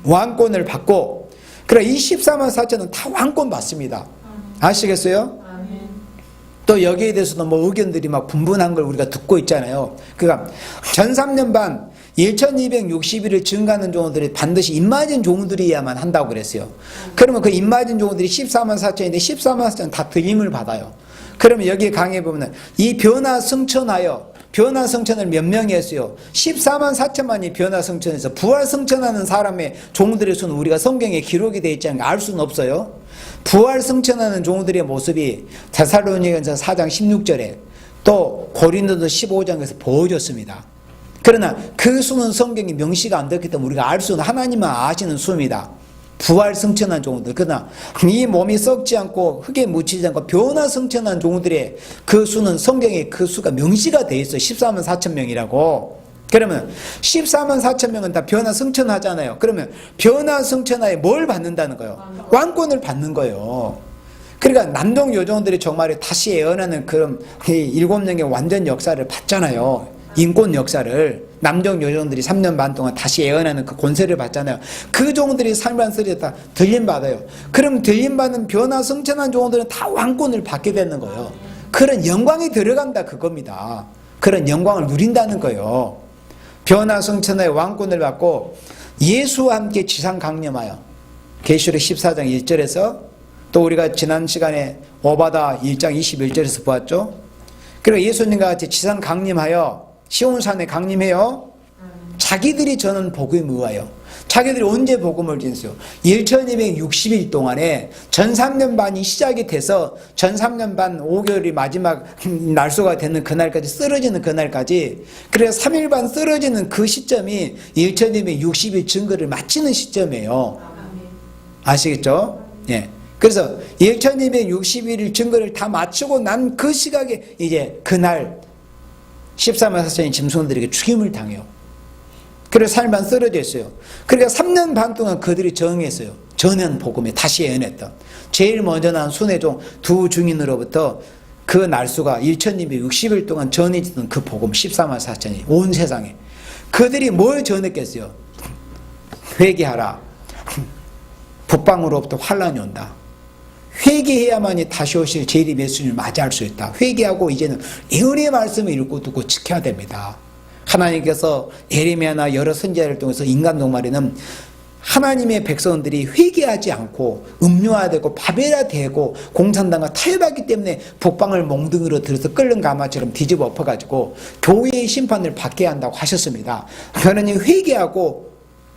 왕권을 받고, 그래 이 14만 4천은 다 왕권 받습니다. 아시겠어요? 또 여기에 대해서도 뭐 의견들이 막 분분한 걸 우리가 듣고 있잖아요. 그러니까 전 3년 반 1260일을 증가하는 종들이 반드시 입맞은 종들이야만 한다고 그랬어요. 그러면 그 입맞은 종들이 14만 4천인데 14만 4천 다 들림을 받아요. 그러면 여기 강의에 보면 이 변화 성천하여, 변화 성천을 몇 명이 했어요? 14만 4천만이 변화 성천에서 부활 성천하는 사람의 종들의 수는 우리가 성경에 기록이 되어 있지 않으니까 알 수는 없어요. 부활 성천하는 종들의 모습이 데살로니가서 4장 16절에 또 고린도서 15장에서 보여줬습니다. 그러나 그 수는 성경이 명시가 안 됐기 때문에 우리가 알 수는 하나님만 아시는 수입니다. 부활 성천한 종들, 그러나 이 몸이 썩지 않고 흙에 묻히지 않고 변화 성천한 종들의 그 수는 성경에 그 수가 명시가 돼 있어요. 14만 4천 명이라고. 그러면 14만 4천 명은 다 변화 성천하잖아요. 그러면 변화 성천하에 뭘 받는다는 거예요? 왕권을 받는 거예요. 그러니까 남동 요정들이 정말 다시 애어나는 그런 7명의 완전 역사를 받잖아요. 인권 역사를. 남정 요정들이 3년 반 동안 다시 애어나는 그 권세를 받잖아요. 그 종들이 3년 반 쓰리 다 들림받아요. 그럼 들림받는 변화 성천한 종들은 다 왕권을 받게 되는 거예요. 그런 영광이 들어간다 그겁니다. 그런 영광을 누린다는 거예요. 변화 성천의 왕권을 받고 예수와 함께 지상 강림하여, 계시록 14장 1절에서 또 우리가 지난 시간에 오바다 1장 21절에서 보았죠. 그리고 예수님과 같이 지상 강림하여 시온산에 강림해요. 자기들이 저는 복음을 의하여 자기들이 언제 복음을 전했어요? 1260일 동안에 전 3년 반이 시작이 돼서 전 3년 반 5개월이 마지막 날수가 되는 그날까지, 쓰러지는 그날까지, 그래서 3일 반 쓰러지는 그 시점이 1260일 증거를 마치는 시점이에요. 아시겠죠? 예. 그래서 1261일 증거를 다 마치고 난 그 시각에 이제 그날 14만 4천의 짐승들에게 죽임을 당해요. 그래서 3일 반 쓰러져 있어요. 그러니까 3년 반 동안 그들이 정했어요. 전한 복음에 다시 예언했던 제일 먼저 난 순회종 두 중인으로부터 그 날수가 1260일 동안 전해지던 그 복음 14만 4천이 온 세상에. 그들이 뭘 전했겠어요? 회개하라. 북방으로부터 환란이 온다. 회개해야만이 다시 오실 재림 예수님을 맞이할 수 있다. 회개하고 이제는 예언의 말씀을 읽고 듣고 지켜야 됩니다. 하나님께서 예레미야나 여러 선지자를 통해서 인간 동말에는 하나님의 백성들이 회개하지 않고 음료화되고 바벨화되고 공산당과 타협하기 때문에 북방을 몽둥이로 들어서 끓는 가마처럼 뒤집어 엎어가지고 교회의 심판을 받게 한다고 하셨습니다. 그러니 회개하고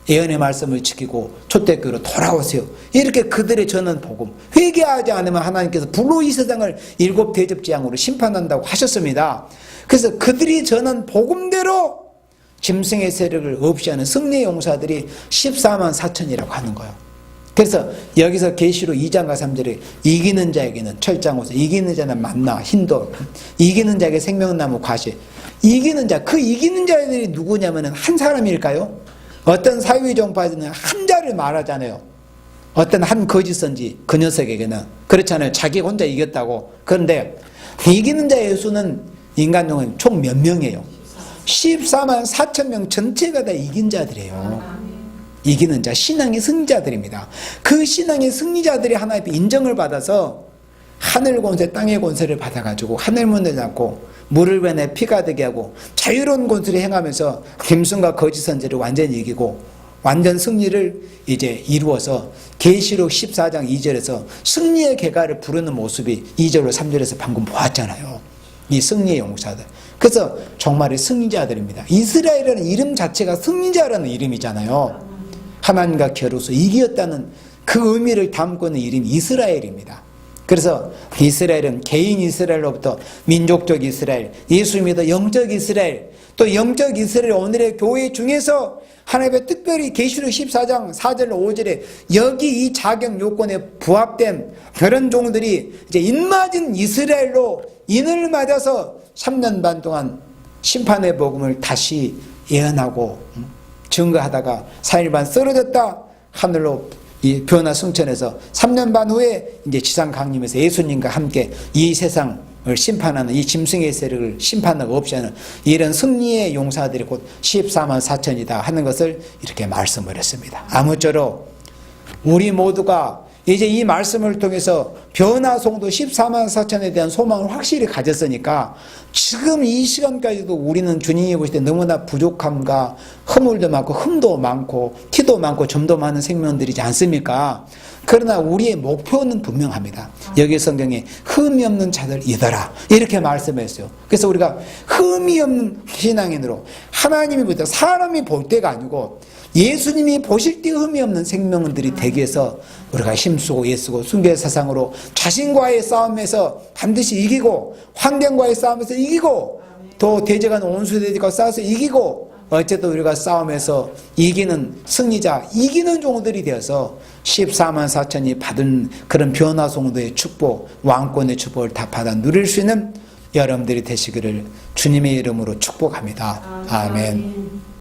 예언의 말씀을 지키고 초대교회로 돌아오세요. 이렇게 그들의 전한 복음. 회개하지 않으면 하나님께서 불로 이 세상을 7 대접재앙으로 심판한다고 하셨습니다. 그래서 그들이 전한 복음대로 짐승의 세력을 없이 하는 승리의 용사들이 14만 4천이라고 하는 거예요. 그래서 여기서 계시록 2장과 3절에 이기는 자에게는 철장호서, 이기는 자는 만나, 흰돌, 이기는 자에게 생명나무 과실. 이기는 자, 그 이기는 자들이 누구냐면 한 사람일까요? 어떤 사회 정파에서는 한 자를 말하잖아요. 어떤 한 거짓 선지 그 녀석에게는 그렇잖아요. 자기 혼자 이겼다고. 그런데 이기는 자의 수는 인간종은 총 몇 명이에요? 14만 4천 명 전체가 다 이긴 자들이에요. 이기는 자, 신앙의 승리자들입니다. 그 신앙의 승리자들이 하나님 앞에 인정을 받아서 하늘 권세, 땅의 권세를 받아가지고 하늘 문을 닫고 물을 변해 피가 되게 하고 자유로운 권세를 행하면서 김순과 거짓 선지를 완전히 이기고 완전 승리를 이제 이루어서 계시록 14장 2절에서 승리의 개가를 부르는 모습이 2절로 3절에서 방금 보았잖아요. 이 승리의 용사들. 그래서 정말의 승리자들입니다. 이스라엘이라는 이름 자체가 승리자라는 이름이잖아요. 하나님과 겨루서 이기었다는 그 의미를 담고 있는 이름이 이스라엘입니다. 그래서 이스라엘은 개인 이스라엘로부터 민족적 이스라엘, 예수 믿어 영적 이스라엘, 또 영적 이스라엘 오늘의 교회 중에서 하나님의 특별히 계시록 14장 4절 5절에 여기 이 자격 요건에 부합된 그런 종들이 이제 인맞은 이스라엘로 인을 맞아서 3년 반 동안 심판의 복음을 다시 예언하고 증거하다가 4일 반 쓰러졌다 하늘로 이 변화 승천해서 3년 반 후에 이제 지상 강림에서 예수님과 함께 이 세상을 심판하는 이 짐승의 세력을 심판하고 없이 하는 이런 승리의 용사들이 곧 14만 4천이다 하는 것을 이렇게 말씀을 했습니다. 아무쪼록 우리 모두가 이제 이 말씀을 통해서 변화 성도 14만 4천에 대한 소망을 확실히 가졌으니까 지금 이 시간까지도 우리는 주님이 보실 때 너무나 부족함과 허물도 많고 흠도 많고 티도 많고 점도 많은 생명들이지 않습니까? 그러나 우리의 목표는 분명합니다. 여기 성경에 흠이 없는 자들이더라 이렇게 말씀했어요. 그래서 우리가 흠이 없는 신앙인으로 하나님이 볼 때 사람이 볼 때가 아니고 예수님이 보실 때 흠이 없는 생명들이 되기 위해서 우리가 힘쓰고 애쓰고 숭배의 사상으로 자신과의 싸움에서 반드시 이기고 환경과의 싸움에서 이기고 또 대적하는 온수대적과 싸워서 이기고 어쨌든 우리가 싸움에서 이기는 승리자, 이기는 종들이 되어서 14만 4천이 받은 그런 변화송도의 축복, 왕권의 축복을 다 받아 누릴 수 있는 여러분들이 되시기를 주님의 이름으로 축복합니다. 아멘.